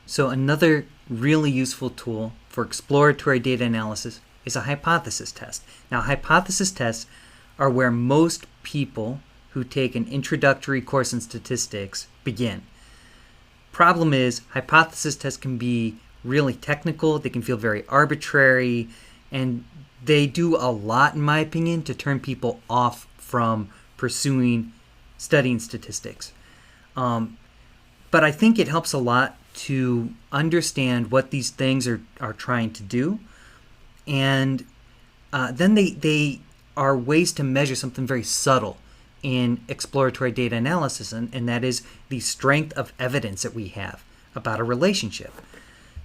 So another really useful tool for exploratory data analysis is a hypothesis test. Now, hypothesis tests are where most people who take an introductory course in statistics begin. Problem is, hypothesis tests can be really technical, they can feel very arbitrary, and they do a lot, in my opinion, to turn people off from studying statistics. But I think it helps a lot to understand what these things are trying to do. And then they are ways to measure something very subtle in exploratory data analysis, and that is the strength of evidence that we have about a relationship.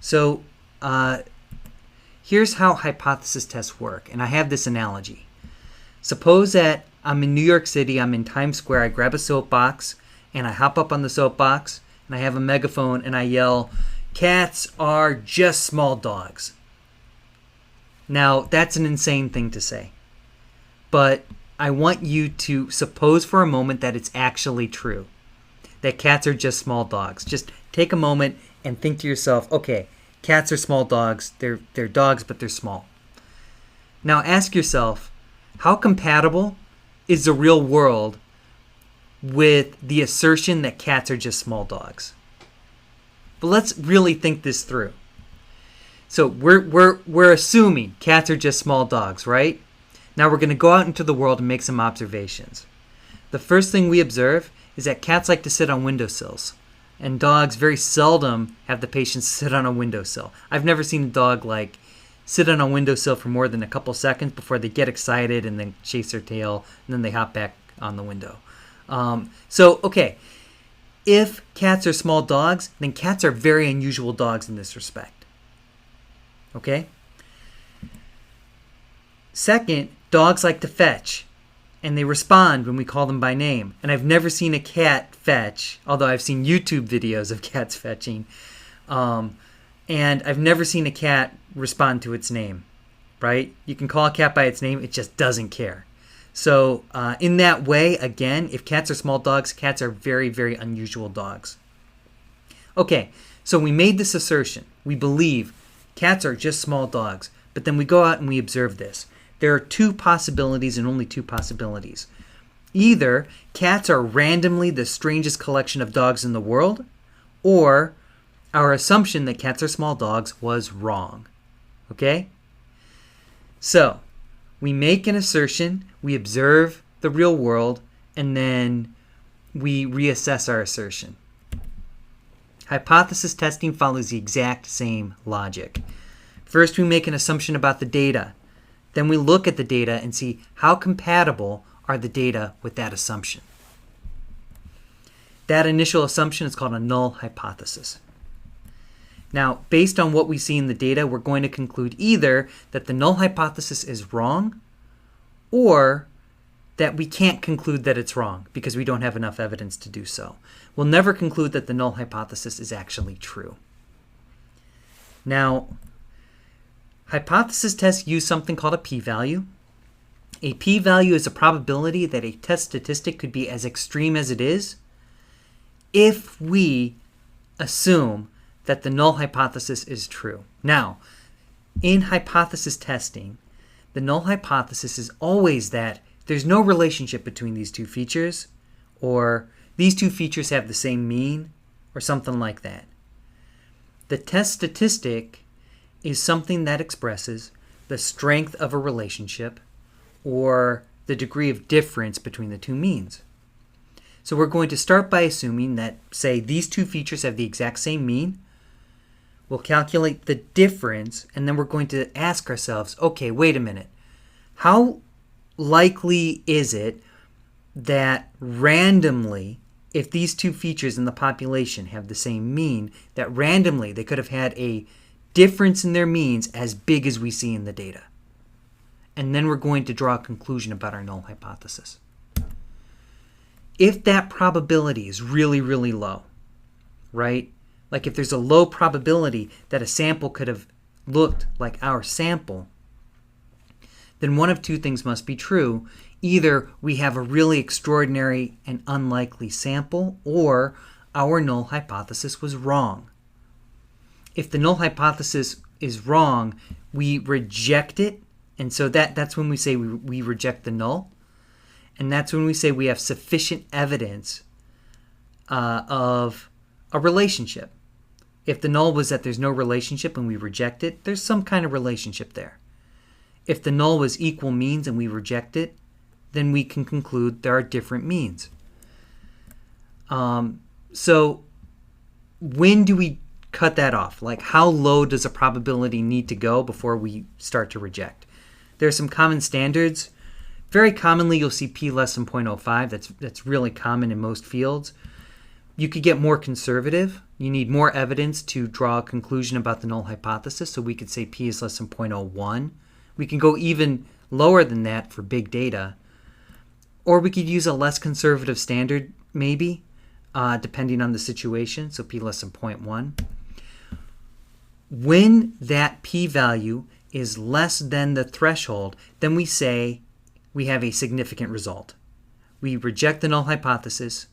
So here's how hypothesis tests work, and I have this analogy. Suppose that I'm in New York City, I'm in Times Square, I grab a soapbox, and I hop up on the soapbox, and I have a megaphone, and I yell, "Cats are just small dogs." Now, that's an insane thing to say, but I want you to suppose for a moment that it's actually true, that cats are just small dogs. Just take a moment and think to yourself, okay, cats are small dogs. They're dogs, but they're small. Now ask yourself, how compatible is the real world with the assertion that cats are just small dogs? But let's really think this through. So we're assuming cats are just small dogs, right? Now we're going to go out into the world and make some observations. The first thing we observe is that cats like to sit on windowsills, and dogs very seldom have the patience to sit on a windowsill. I've never seen a dog sit on a windowsill for more than a couple seconds before they get excited and then chase their tail, and then they hop back on the window. Okay, if cats are small dogs, then cats are very unusual dogs in this respect. Okay? Second, dogs like to fetch, and they respond when we call them by name. And I've never seen a cat fetch, although I've seen YouTube videos of cats fetching. And I've never seen a cat respond to its name, right? You can call a cat by its name, it just doesn't care. So in that way, again, if cats are small dogs, cats are very, very unusual dogs. Okay, so we made this assertion. We believe cats are just small dogs, but then we go out and we observe this. There are two possibilities and only two possibilities. Either cats are randomly the strangest collection of dogs in the world, or our assumption that cats are small dogs was wrong. Okay? So, we make an assertion, we observe the real world, and then we reassess our assertion. Hypothesis testing follows the exact same logic. First, we make an assumption about the data. Then we look at the data and see how compatible are the data with that assumption. That initial assumption is called a null hypothesis. Now, based on what we see in the data, we're going to conclude either that the null hypothesis is wrong, or that we can't conclude that it's wrong because we don't have enough evidence to do so. We'll never conclude that the null hypothesis is actually true. Now, hypothesis tests use something called a p-value. A p-value is a probability that a test statistic could be as extreme as it is if we assume that the null hypothesis is true. Now, in hypothesis testing, the null hypothesis is always that there's no relationship between these two features, or these two features have the same mean, or something like that. The test statistic is something that expresses the strength of a relationship or the degree of difference between the two means. So we're going to start by assuming that, say, these two features have the exact same mean. We'll calculate the difference, and then we're going to ask ourselves, okay, wait a minute. How likely is it that randomly, if these two features in the population have the same mean, that randomly they could have had a difference in their means as big as we see in the data? And then we're going to draw a conclusion about our null hypothesis. If that probability is really, really low, right? Like if there's a low probability that a sample could have looked like our sample, then one of two things must be true. Either we have a really extraordinary and unlikely sample, or our null hypothesis was wrong. if the null hypothesis is wrong, we reject it. And so that's when we say we reject the null. And that's when we say we have sufficient evidence of a relationship. If the null was that there's no relationship and we reject it, there's some kind of relationship there. If the null was equal means and we reject it, then we can conclude there are different means. So when do we cut that off? Like, how low does a probability need to go before we start to reject? There are some common standards. Very commonly, you'll see p less than 0.05. That's really common in most fields. You could get more conservative. You need more evidence to draw a conclusion about the null hypothesis. So we could say p is less than 0.01. We can go even lower than that for big data. Or we could use a less conservative standard, maybe, depending on the situation. So p less than 0.1. When that p-value is less than the threshold, then we say we have a significant result. We reject the null hypothesis,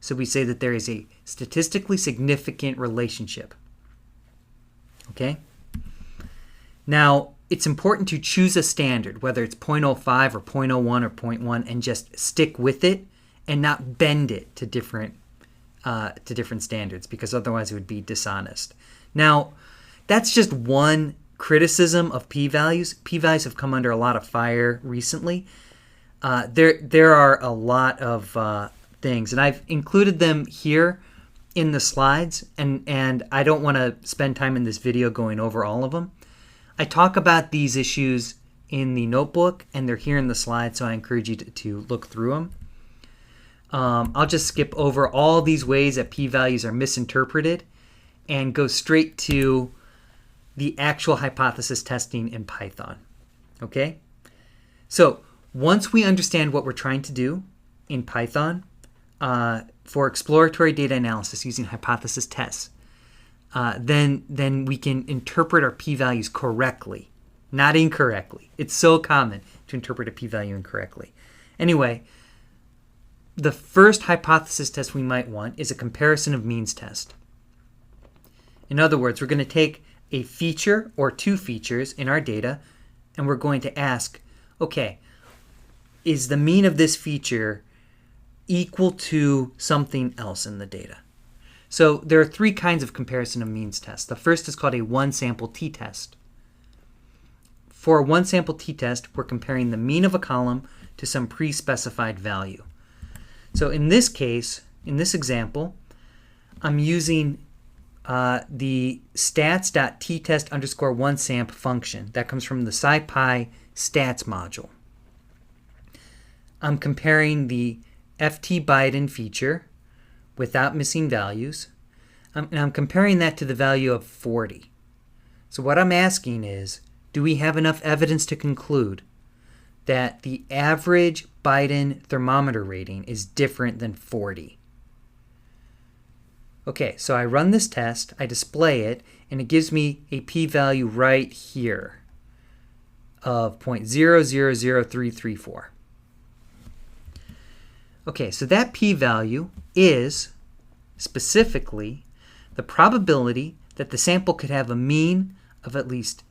so we say that there is a statistically significant relationship. Okay? Now, it's important to choose a standard, whether it's 0.05 or 0.01 or 0.1, and just stick with it and not bend it to different standards, because otherwise it would be dishonest. Now, that's just one criticism of p-values. P-values have come under a lot of fire recently. There are a lot of things, and I've included them here in the slides, and I don't want to spend time in this video going over all of them. I talk about these issues in the notebook, and they're here in the slides, so I encourage you to look through them. I'll just skip over all these ways that p-values are misinterpreted and go straight to the actual hypothesis testing in Python. Okay? So once we understand what we're trying to do in Python for exploratory data analysis using hypothesis tests, then we can interpret our p-values correctly, not incorrectly. It's so common to interpret a p-value incorrectly. Anyway, the first hypothesis test we might want is a comparison of means test. In other words, we're going to take a feature or two features in our data, and we're going to ask, okay, is the mean of this feature equal to something else in the data? So there are three kinds of comparison of means tests. The first is called a one-sample t-test. For a one-sample t-test, we're comparing the mean of a column to some pre-specified value. So in this case, in this example, I'm using the stats.ttest_onesamp function. That comes from the SciPy stats module. I'm comparing the ft_biden feature without missing values, and I'm comparing that to the value of 40. So what I'm asking is, do we have enough evidence to conclude that the average Biden thermometer rating is different than 40? Okay, so I run this test, I display it, and it gives me a p-value right here of 0.000334. Okay, so that p-value is specifically the probability that the sample could have a mean of at least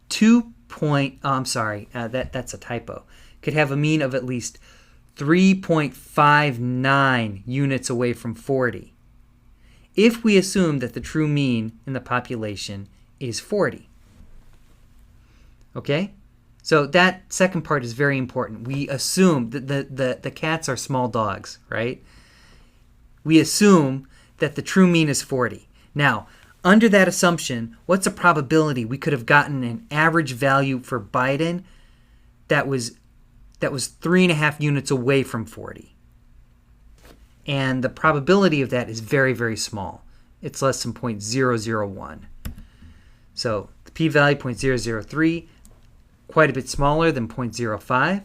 that's a typo. Could have a mean of at least 3.59 units away from 40. If we assume that the true mean in the population is 40. Okay? So that second part is very important. We assume that the cats are small dogs, right? We assume that the true mean is 40. Now, under that assumption, what's a probability we could have gotten an average value for Biden that was 3.5 units away from 40? And the probability of that is very, very small. It's less than 0.001. So the p-value 0.003, quite a bit smaller than 0.05.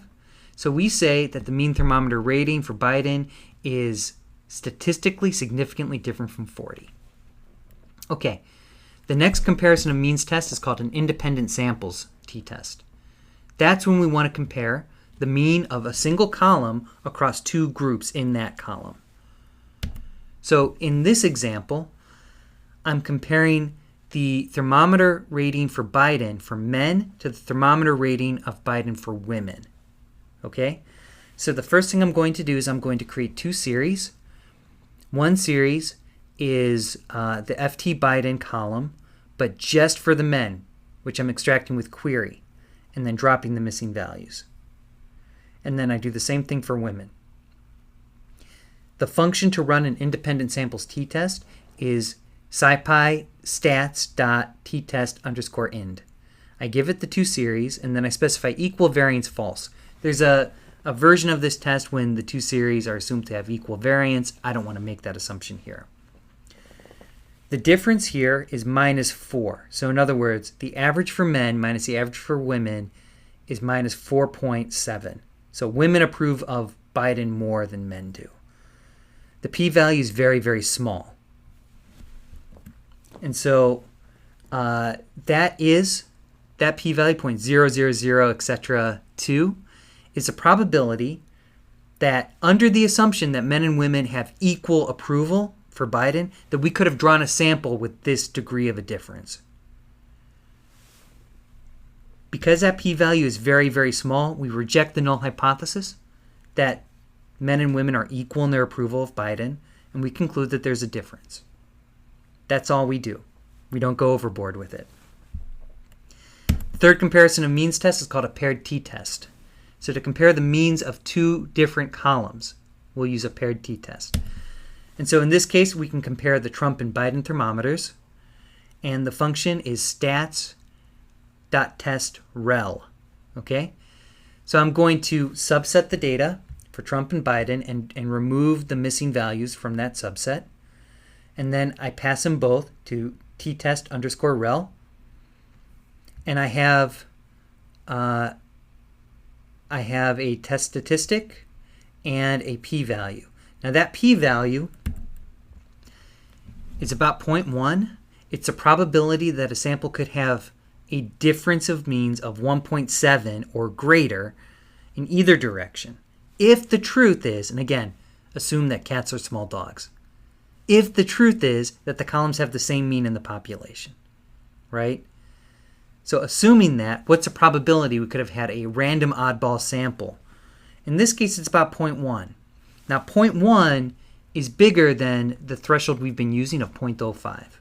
So we say that the mean thermometer rating for Biden is statistically significantly different from 40. Okay, the next comparison of means test is called an independent samples t-test. That's when we want to compare the mean of a single column across two groups in that column. So in this example, I'm comparing the thermometer rating for Biden for men to the thermometer rating of Biden for women. Okay? So the first thing I'm going to do is I'm going to create two series. One series is the FT Biden column, but just for the men, which I'm extracting with query, and then dropping the missing values. And then I do the same thing for women. The function to run an independent samples t-test is scipy stats.ttest_ind. I give it the two series, and then I specify equal variance false. There's a version of this test when the two series are assumed to have equal variance. I don't want to make that assumption here. The difference here is -4. So in other words, the average for men minus the average for women is -4.7. So women approve of Biden more than men do. The p-value is very, very small. And so that p-value, 0.000, etc., 2, is a probability that under the assumption that men and women have equal approval for Biden, that we could have drawn a sample with this degree of a difference. Because that p-value is very, very small, we reject the null hypothesis that men and women are equal in their approval of Biden, and we conclude that there's a difference. That's all we do. We don't go overboard with it. Third comparison of means test is called a paired t-test. So to compare the means of two different columns, we'll use a paired t-test. And so in this case, we can compare the Trump and Biden thermometers, and the function is stats.test_rel. Okay? So I'm going to subset the data for Trump and Biden and remove the missing values from that subset. And then I pass them both to t-test_rel. And I have a test statistic and a p-value. Now that p-value is about 0.1. It's a probability that a sample could have a difference of means of 1.7 or greater in either direction. If the truth is, and again, assume that cats are small dogs, if the truth is that the columns have the same mean in the population, right? So assuming that, what's a probability we could have had a random oddball sample? In this case, it's about 0.1. Now, 0.1 is bigger than the threshold we've been using of 0.05.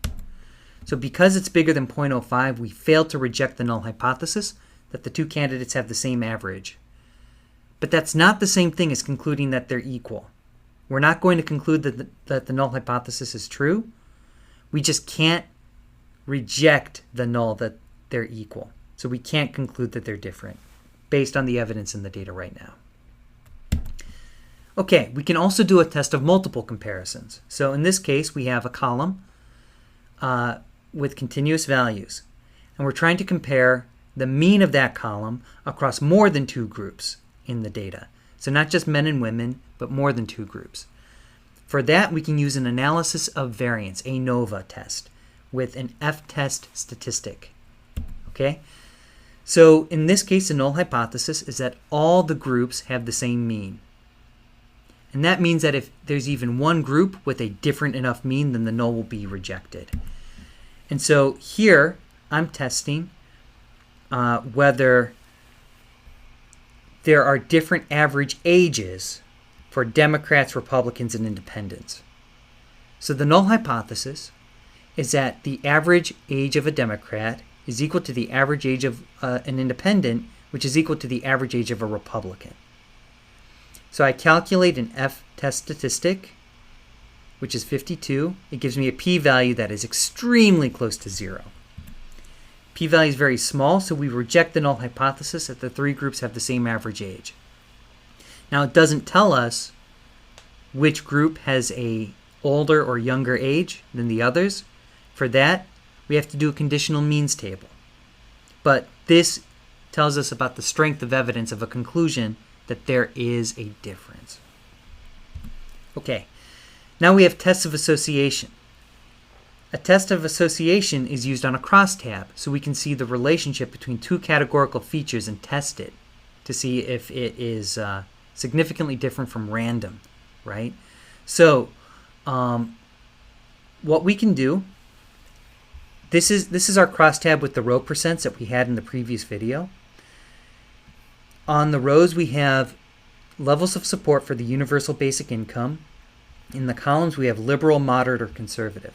So because it's bigger than 0.05, we fail to reject the null hypothesis that the two candidates have the same average. But that's not the same thing as concluding that they're equal. We're not going to conclude that the null hypothesis is true. We just can't reject the null that they're equal. So we can't conclude that they're different based on the evidence in the data right now. Okay, we can also do a test of multiple comparisons. So in this case, we have a column with continuous values. And we're trying to compare the mean of that column across more than two groups in the data. So not just men and women, but more than two groups. For that, we can use an analysis of variance, ANOVA test, with an F-test statistic. Okay? So in this case, the null hypothesis is that all the groups have the same mean. And that means that if there's even one group with a different enough mean, then the null will be rejected. And so here, I'm testing whether there are different average ages for Democrats, Republicans, and Independents. So the null hypothesis is that the average age of a Democrat is equal to the average age of an Independent, which is equal to the average age of a Republican. So I calculate an F-test statistic, which is 52. It gives me a p-value that is extremely close to 0. P-value is very small, so we reject the null hypothesis that the three groups have the same average age. Now, it doesn't tell us which group has a older or younger age than the others. For that, we have to do a conditional means table. But this tells us about the strength of evidence of a conclusion that there is a difference. Okay, now we have tests of association. A test of association is used on a crosstab, so we can see the relationship between two categorical features and test it to see if it is significantly different from random, right? So what we can do, this is our crosstab with the row percents that we had in the previous video. On the rows, we have levels of support for the universal basic income. In the columns, we have liberal, moderate, or conservative.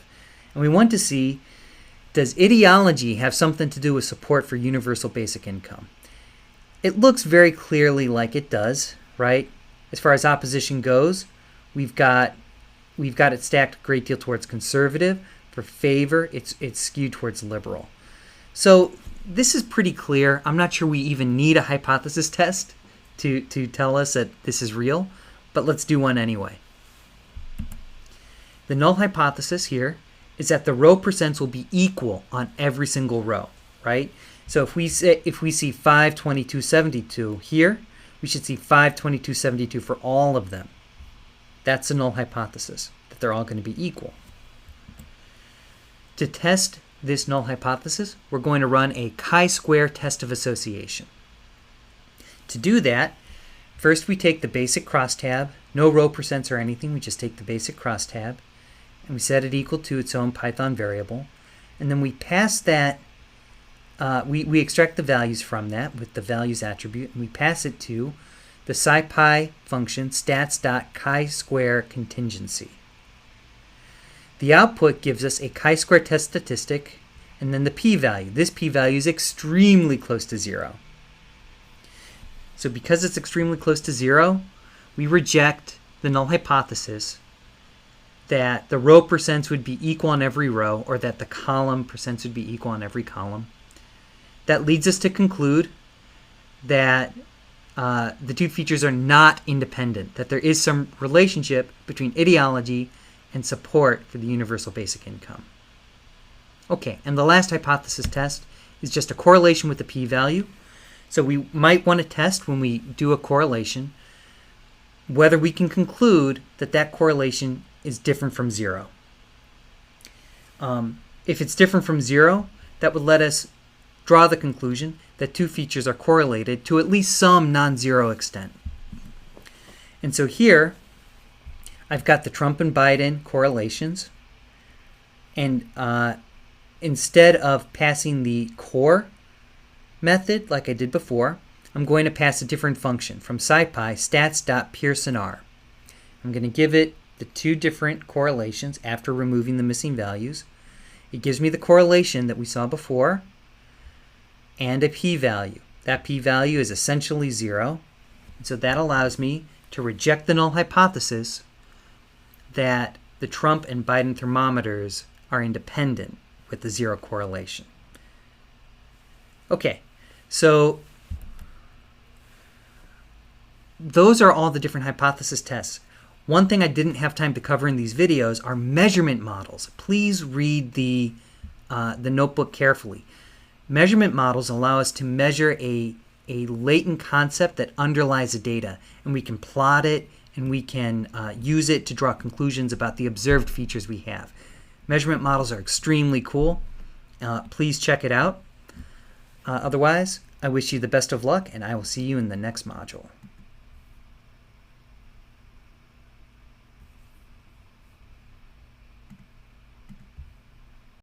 And we want to see, does ideology have something to do with support for universal basic income? It looks very clearly like it does, right? As far as opposition goes, we've got it stacked a great deal towards conservative. For favor, it's skewed towards liberal. So this is pretty clear. I'm not sure we even need a hypothesis test to tell us that this is real, but let's do one anyway. The null hypothesis here is that the row percents will be equal on every single row, right? So if we see 5, 22, 72 here, we should see 5, 22, 72 for all of them. That's the null hypothesis, that they're all going to be equal. To test this null hypothesis, we're going to run a chi-square test of association. To do that, first we take the basic crosstab, no row percents or anything, we just take the basic crosstab, and we set it equal to its own Python variable, and then we pass that, we extract the values from that with the values attribute, and we pass it to the scipy function stats.chi-square contingency. The output gives us a chi-square test statistic, and then the p-value. This p-value is extremely close to 0. So because it's extremely close to 0, we reject the null hypothesis that the row percents would be equal on every row, or that the column percents would be equal on every column. That leads us to conclude that the two features are not independent, that there is some relationship between ideology and support for the universal basic income. Okay, and the last hypothesis test is just a correlation with the p-value. So we might want to test, when we do a correlation, whether we can conclude that that correlation is different from 0. If it's different from 0, that would let us draw the conclusion that two features are correlated to at least some non-zero extent. And so here, I've got the Trump and Biden correlations, and instead of passing the core method like I did before, I'm going to pass a different function from scipy stats.pearsonr. I'm going to give it the two different correlations after removing the missing values. It gives me the correlation that we saw before and a p-value. That p-value is essentially 0, and so that allows me to reject the null hypothesis that the Trump and Biden thermometers are independent with the 0 correlation. Okay, so those are all the different hypothesis tests. One thing I didn't have time to cover in these videos are measurement models. Please read the notebook carefully. Measurement models allow us to measure a latent concept that underlies the data, and we can plot it, and we can use it to draw conclusions about the observed features we have. Measurement models are extremely cool. Please check it out. Otherwise, I wish you the best of luck, and I will see you in the next module.